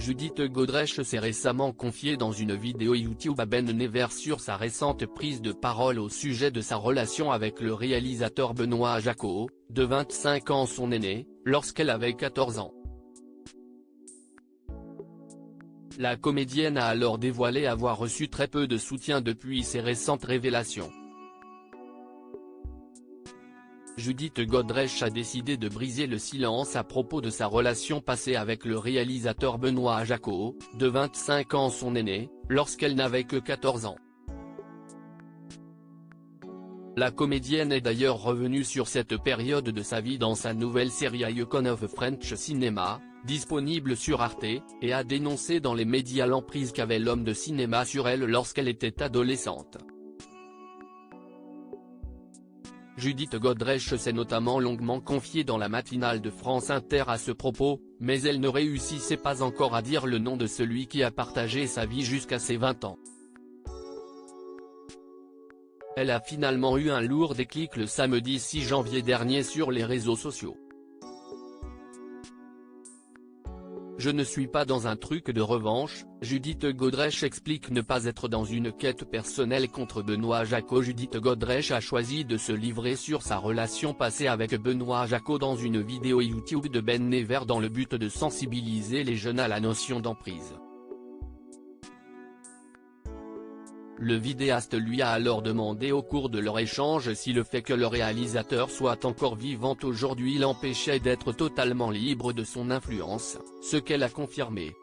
Judith Godrèche s'est récemment confiée dans une vidéo YouTube à Ben Never sur sa récente prise de parole au sujet de sa relation avec le réalisateur Benoît Jacot, de 25 ans son aîné, lorsqu'elle avait 14 ans. La comédienne a alors dévoilé avoir reçu très peu de soutien depuis ses récentes révélations. Judith Godrèche a décidé de briser le silence à propos de sa relation passée avec le réalisateur Benoît Jacot, de 25 ans son aîné, lorsqu'elle n'avait que 14 ans. La comédienne est d'ailleurs revenue sur cette période de sa vie dans sa nouvelle série Icon of French Cinema, disponible sur Arte, et a dénoncé dans les médias l'emprise qu'avait l'homme de cinéma sur elle lorsqu'elle était adolescente. Judith Godrèche s'est notamment longuement confiée dans la matinale de France Inter à ce propos, mais elle ne réussissait pas encore à dire le nom de celui qui a partagé sa vie jusqu'à ses 20 ans. Elle a finalement eu un lourd déclic le samedi 6 janvier dernier sur les réseaux sociaux. Je ne suis pas dans un truc de revanche, Judith Godrèche explique ne pas être dans une quête personnelle contre Benoît Jacot. Judith Godrèche a choisi de se livrer sur sa relation passée avec Benoît Jacot dans une vidéo YouTube de Ben Never dans le but de sensibiliser les jeunes à la notion d'emprise. Le vidéaste lui a alors demandé au cours de leur échange si le fait que le réalisateur soit encore vivant aujourd'hui l'empêchait d'être totalement libre de son influence, ce qu'elle a confirmé.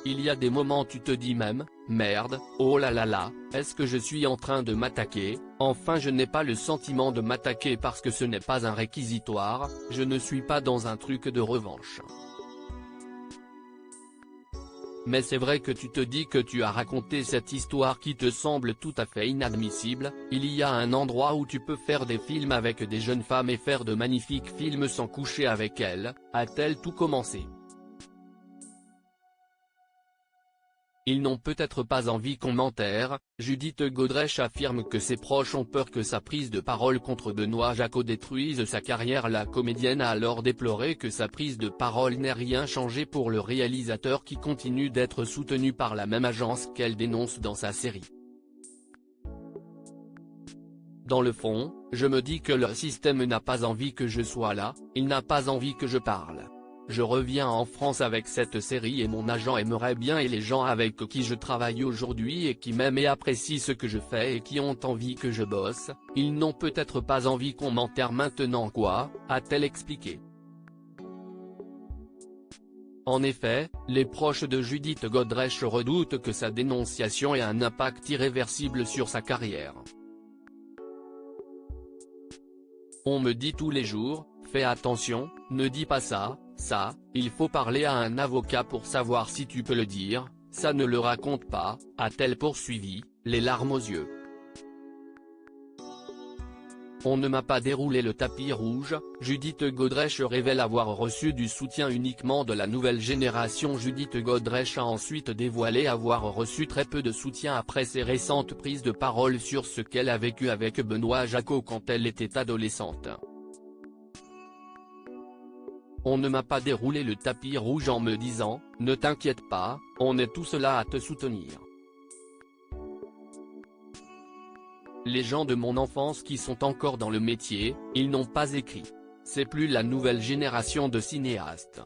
Il y a des moments tu te dis même, merde, oh là là là, est-ce que je suis en train de m'attaquer? Enfin je n'ai pas le sentiment de m'attaquer parce que ce n'est pas un réquisitoire, je ne suis pas dans un truc de revanche. Mais c'est vrai que tu te dis que tu as raconté cette histoire qui te semble tout à fait inadmissible, il y a un endroit où tu peux faire des films avec des jeunes femmes et faire de magnifiques films sans coucher avec elles, a-t-elle tout commencé. Ils n'ont peut-être pas envie qu'on m'enterre, Judith Godrèche affirme que ses proches ont peur que sa prise de parole contre Benoît Jacot détruise sa carrière. La comédienne a alors déploré que sa prise de parole n'ait rien changé pour le réalisateur qui continue d'être soutenu par la même agence qu'elle dénonce dans sa série. Dans le fond, je me dis que le système n'a pas envie que je sois là, il n'a pas envie que je parle. Je reviens en France avec cette série et mon agent aimerait bien et les gens avec qui je travaille aujourd'hui et qui m'aiment et apprécient ce que je fais et qui ont envie que je bosse, ils n'ont peut-être pas envie qu'on m'enterre maintenant quoi, a-t-elle expliqué. En effet, les proches de Judith Godrèche redoutent que sa dénonciation ait un impact irréversible sur sa carrière. On me dit tous les jours, fais attention, ne dis pas ça, il faut parler à un avocat pour savoir si tu peux le dire, ça ne le raconte pas, a-t-elle poursuivi, les larmes aux yeux. On ne m'a pas déroulé le tapis rouge, Judith Godrèche révèle avoir reçu du soutien uniquement de la nouvelle génération. Judith Godrèche a ensuite dévoilé avoir reçu très peu de soutien après ses récentes prises de parole sur ce qu'elle a vécu avec Benoît Jacot quand elle était adolescente. On ne m'a pas déroulé le tapis rouge en me disant, ne t'inquiète pas, on est tous là à te soutenir. Les gens de mon enfance qui sont encore dans le métier, ils n'ont pas écrit. C'est plus la nouvelle génération de cinéastes.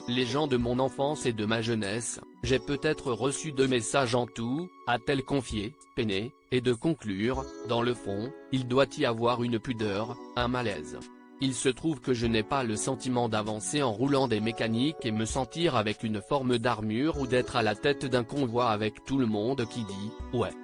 Les gens de mon enfance et de ma jeunesse, j'ai peut-être reçu 2 messages en tout, a-t-elle confié, peinée, et de conclure, dans le fond, il doit y avoir une pudeur, un malaise. Il se trouve que je n'ai pas le sentiment d'avancer en roulant des mécaniques et me sentir avec une forme d'armure ou d'être à la tête d'un convoi avec tout le monde qui dit, ouais.